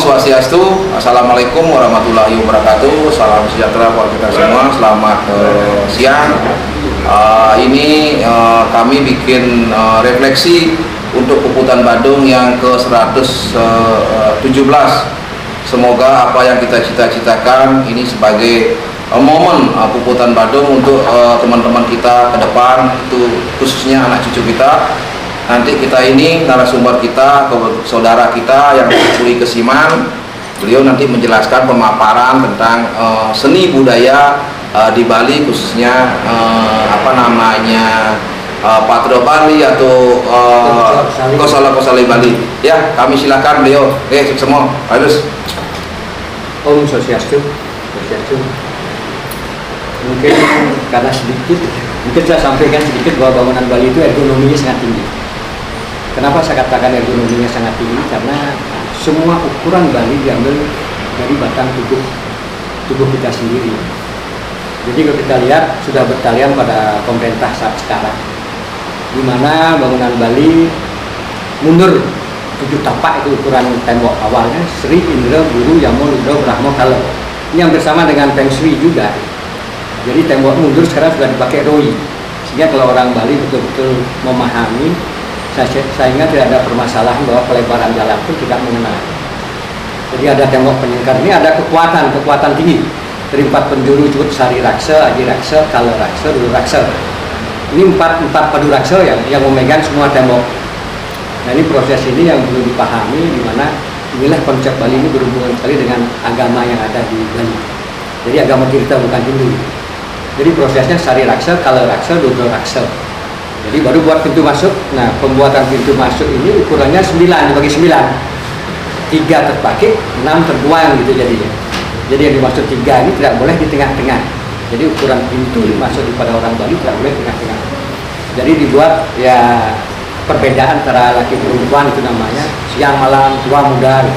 Swastiastu. Assalamualaikum warahmatullahi wabarakatuh. Salam sejahtera buat kita semua. Selamat siang. Ini kami bikin refleksi untuk Puputan Badung yang ke-117. Semoga apa yang kita cita-citakan ini sebagai momen Puputan Badung untuk teman-teman kita ke depan, itu khususnya anak cucu kita. Nanti kita ini narasumber kita, saudara kita yang Puri Kesiman, beliau nanti menjelaskan pemaparan tentang seni budaya di Bali, khususnya Patra Bali atau Kosala-Kosala Bali. Ya, kami silakan beliau. Semua harus. Om Swastiastu. Mungkin karena mungkin saya sampaikan sedikit bahwa bangunan Bali itu ergonominya sangat tinggi. Kenapa saya katakan ergonominya sangat tinggi? Karena semua ukuran Bali diambil dari batang tubuh kita sendiri. Jadi kalau kita lihat sudah bertalian pada pemerintah saat sekarang, di mana bangunan Bali mundur 7 tapak itu ukuran tembok awalnya, Sri, Indra, Guru, Yamo, Ludra, Brahmo, Kalo. Ini yang bersama dengan Feng Shui juga. Jadi tembok mundur sekarang sudah dipakai ROI, sehingga kalau orang Bali betul-betul memahami, saya ingat tidak ada permasalahan bahwa pelebaran jalan itu tidak mengenal. Jadi ada tembok penyingkar, ini ada kekuatan tinggi dari 4 penjuru disebut Sari Raksa, Aji Raksa, Kala Raksa, Dulu Raksa. Ini 4 padu raksa yang memegang semua tembok. Nah, ini proses ini yang perlu dipahami, di mana inilah konsep Bali ini berhubungan sekali dengan agama yang ada di Bali. Jadi agama Tirta bukan Hindu. Jadi prosesnya Sari Raksa, Kala Raksa, Dulu Raksa. Jadi baru buat pintu masuk. Nah, pembuatan pintu masuk ini ukurannya 9 dibagi 9. 3 terpakai, 6 terbuang gitu jadinya. Jadi yang dimaksud 3 ini tidak boleh di tengah-tengah. Jadi ukuran pintu masuk kepada orang Bali tidak boleh tengah-tengah. Jadi dibuat ya perbedaan antara laki perempuan itu namanya, siang malam, tua muda.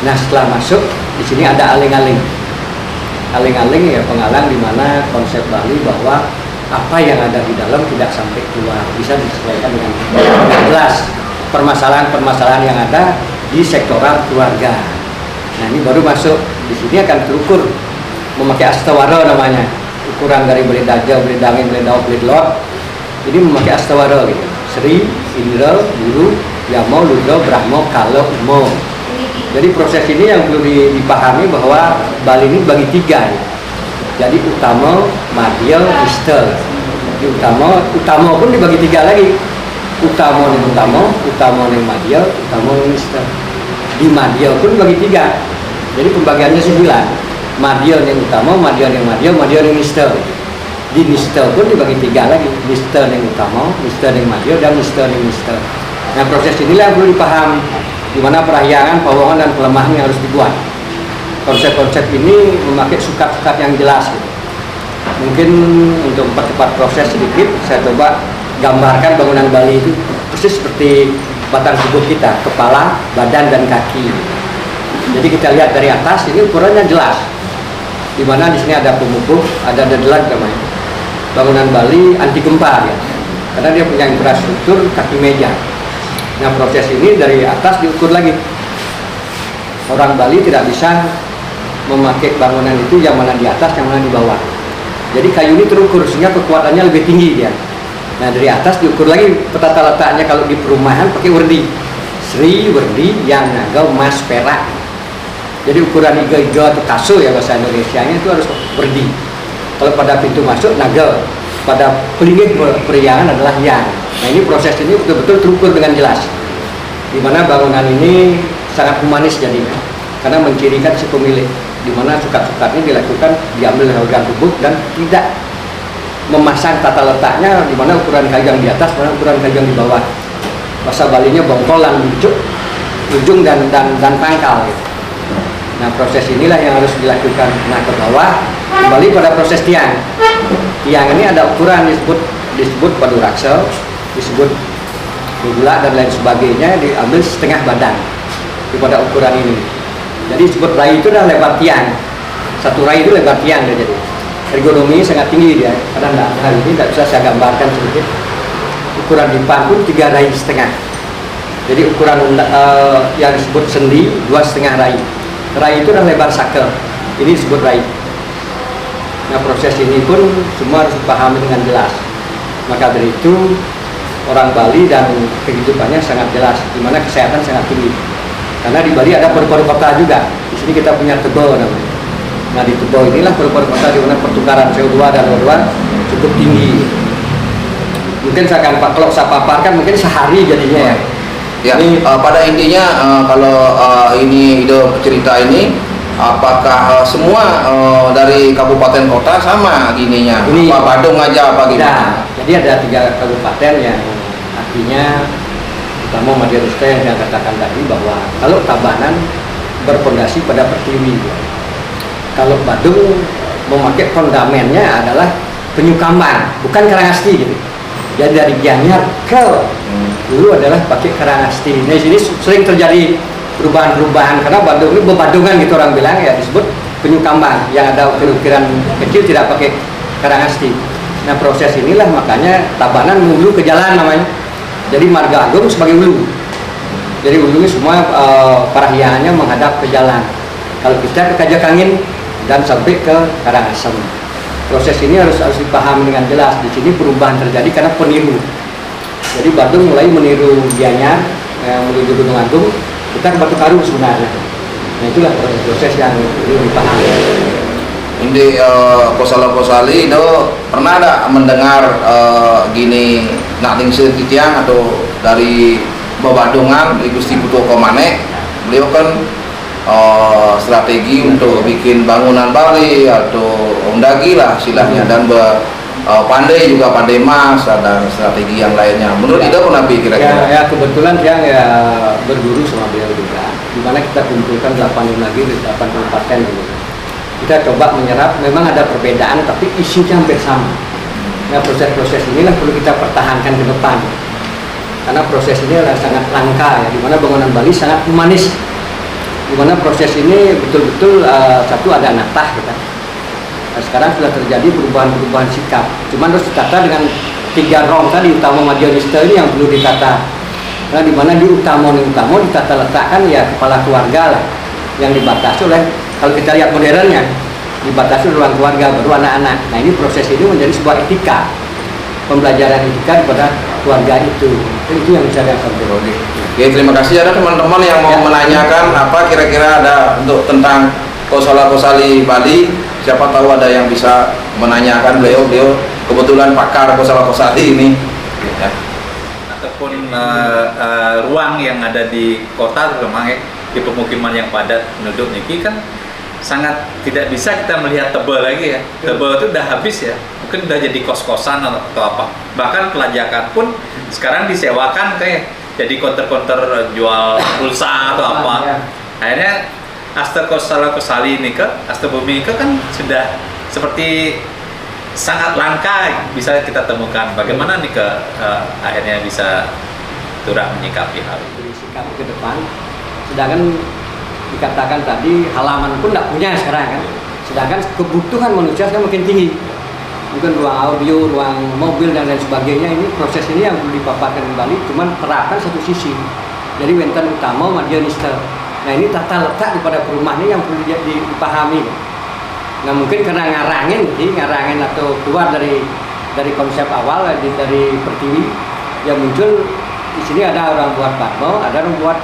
Nah, setelah masuk di sini ada aling-aling. Aling-aling ya penghalang, di mana konsep Bali bahwa apa yang ada di dalam tidak sampai keluar, bisa disesuaikan dengan jelas permasalahan-permasalahan yang ada di sektoral keluarga. Nah, ini baru masuk di sini akan terukur memakai astawara namanya, ukuran dari beledaja, beledangin, beledau, beledlot. Ini memakai astawara gitu. Sri, Indra, Guru, Yamo, Ludra, Brahmo, Kalo, Mo. Jadi proses ini yang perlu dipahami bahwa Bali ini bagi 3 ya. Jadi utama, madya, ister. Di utama pun dibagi 3 lagi. Utama ning utama ning madya, utama ning ister. Di madya pun dibagi 3. Jadi pembagiannya 9. Madya ning utama, madya ning madya, madya ning ister. Di ister pun dibagi 3 lagi. Ister ning utama, ister ning madya, dan ister ning ister. Nah, proses inilah yang perlu dipahami, di mana perahyangan, pawongan, dan pelemahan yang harus dibuat. Konsep-konsep ini memakai sukat-sukat yang jelas gitu. Mungkin untuk mempercepat proses sedikit, saya coba gambarkan bangunan Bali itu persis seperti batang tubuh kita, kepala, badan, dan kaki. Jadi kita lihat dari atas, ini ukurannya jelas, di mana di sini ada pemupuh, ada dedelan namanya. Bangunan Bali anti gempa ya, karena dia punya infrastruktur kaki meja. Nah, proses ini dari atas diukur lagi. Orang Bali tidak bisa memakai bangunan itu yang mana di atas, yang mana di bawah. Jadi kayu ini terukur sehingga kekuatannya lebih tinggi dia. Nah, dari atas diukur lagi petata letaknya. Kalau di perumahan pakai werdi, Sri, werdi, yang naga, emas, perak. Jadi ukuran iga-iga atau kaso ya bahasa Indonesianya itu harus werdi. Kalau pada pintu masuk naga, pada pelingit periangan adalah yang. Nah, ini proses ini betul-betul terukur dengan jelas. Di mana bangunan ini sangat humanis jadinya, karena mencirikan si pemilik, di mana sukat-sukat ini dilakukan, diambil dari organ tubuh dan tidak memasang tata letaknya, di mana ukuran kayu yang di atas, mana ukuran kayu yang di bawah. Bahasa Balinya bongkolan, ujung dan pangkal gitu. Nah, proses inilah yang harus dilakukan. Nah, ke bawah kembali pada proses tiang. Tiang ini ada ukuran disebut padu raksa, disebut gula dan lain sebagainya, diambil setengah badan daripada ukuran ini. Jadi disebut rai itu adalah lebar tiang. Satu rai itu lebar tiang dia jadi. Ergonomi sangat tinggi dia. Karena hari ini tidak bisa saya gambarkan sedikit. Ukuran dipan pun 3,5 rai. Jadi ukuran yang disebut sendi 2,5 rai. Rai itu adalah lebar sakel, ini disebut rai. Nah, proses ini pun semua harus dipahami dengan jelas. Maka dari itu orang Bali dan kehidupannya sangat jelas, di mana kesehatan sangat tinggi. Karena di Bali ada paru-paru kota juga. Di sini kita punya Tebo namanya. Nah, di Tebo inilah paru-paru kota di mana pertukaran CO2 dan O2 cukup tinggi. Mungkin saya akan kalau saya paparkan mungkin sehari jadinya ya. Ya, pada intinya kalau ini ide cerita ini, apakah semua dari kabupaten kota sama gininya? Ini, apa Badung aja apa gimana? Nah, jadi ada 3 kabupaten yang artinya pertama Madya Rista yang saya katakan tadi bahwa kalau Tabanan berpondasi pada Pertiwi. Kalau Badung memakai fondamennya adalah Penyu Kambang, bukan Karangasti gitu. Jadi dari Gianyar ke dulu adalah pakai Karangasti. Nah, di sini sering terjadi perubahan-perubahan karena Badung ini bebadungan gitu orang bilang ya, disebut Penyu Kambang yang ada ukir-ukiran kecil tidak pakai Karangasti. Nah, proses inilah makanya Tabanan hulu ke jalan namanya. Jadi Marga Agung sebagai hulu. Jadi hulu ini semua parahiangannya menghadap ke jalan. Kalau kita ke Kajakangin dan sampai ke Karangasem. Proses ini harus dipahami dengan jelas. Di sini perubahan terjadi karena peniru. Jadi Badung mulai meniru Gianyar menuju Gunung Agung, kita ke Batu Karu sebenarnya. Nah, itulah proses yang perlu dipahami. Ini Kosala-Kosali itu pernah ada mendengar gini Nating Setitiang atau dari Babadungan di Gusti Putu Komane, beliau kan strategi untuk bikin bangunan Bali atau ondagi lah istilahnya, dan pandai juga pandai mas dan strategi yang lainnya. Menurut Ida Nabi kira-kira? Ya kebetulan dia ya berguru sama beliau juga. Dimana kita kumpulkan 8 lagi di 8 kabupaten gitu. Kita coba menyerap, memang ada perbedaan tapi isinya hampir sama. Nah, proses-proses inilah perlu kita pertahankan ke depan. Karena proses ini adalah sangat langka ya, dimana bangunan Bali sangat humanis. Dimana proses ini betul-betul satu ada natah gitu. Nah, sekarang sudah terjadi perubahan-perubahan sikap. Cuman harus ditata dengan 3 rong tadi, utama Madya Rista ini yang perlu ditata. Nah, dimana di utama ditata letakkan ya kepala keluarga lah, yang dibatasi oleh, kalau kita lihat modernnya, dibatasi ruang keluarga baru anak-anak. Nah, ini proses ini menjadi sebuah etika, pembelajaran etika kepada keluarga itu yang bisa saya sampaikan. Oke, terima kasih. Ada teman-teman yang mau menanyakan apa kira-kira ada untuk tentang Kosala-Kosali Bali, siapa tahu ada yang bisa menanyakan beliau kebetulan pakar Kosala-Kosali ini ya. Ataupun ruang yang ada di kota terutama di pemukiman yang padat penduduk ini kan sangat tidak bisa kita melihat Tebel lagi ya. Tebel itu udah habis ya, mungkin udah jadi kos-kosan atau apa, bahkan pelajakan pun sekarang disewakan kayak jadi konter-konter jual pulsa atau apa. Akhirnya Asta Kosala-Kosali ini Asta Bumi ini kan sudah seperti sangat langka bisa kita temukan. Bagaimana nih akhirnya bisa turut menyikapi hal itu? Sikap ke depan, sedangkan dikatakan tadi halaman pun tidak punya sekarang kan. Sedangkan kebutuhan manusia sekarang makin tinggi. Mungkin ruang audio, ruang mobil dan lain sebagainya, ini proses ini yang perlu dipaparkan kembali, cuman terapkan satu sisi. Jadi wenten utama Madya Rista. Nah, ini tata letak daripada perumahannya yang perlu dipahami. Nah, mungkin karena ngarangin atau keluar dari konsep awal dari Pertiwi yang muncul di sini, ada orang buat Padmo, ada orang buat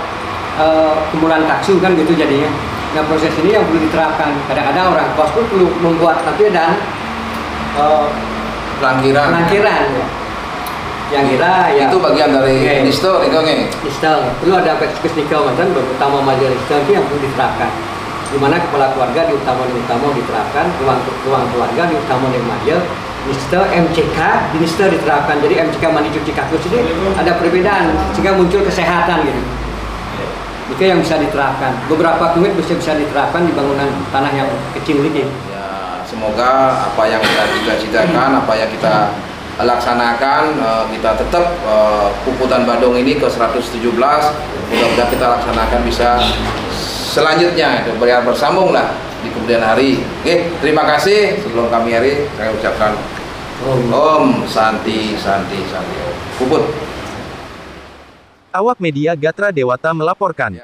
kumpulan taksu kan gitu jadinya. Nah, proses ini yang perlu diterapkan. Kadang-kadang orang kos pun perlu membuat tapi dan pelangkiran ya. Yang kira ya itu bagian dari Nisto itu nggih. Nistel perlu ada teknikal mantan utama Madya Rista itu yang perlu diterapkan. Di mana kepala keluarga di utama diterapkan, ruang keluarga di utama yang Madya Rista, MCK di Rista diterapkan. Jadi MCK mandi cuci kakus ini ada perbedaan sehingga muncul kesehatan gitu. Itu yang bisa diterapkan. Beberapa komit bisa diterapkan di bangunan tanah yang kecil ini. Semoga apa yang kita cita-citakan, apa yang kita laksanakan, kita tetap Puputan Badung ini ke 117, mudah-mudahan kita laksanakan bisa selanjutnya itu bersambung lah di kemudian hari. Oke, terima kasih. Sebelum kami hari, saya ucapkan Om Santi Santi Santi. Puput. Awak Media Gatra Dewata melaporkan.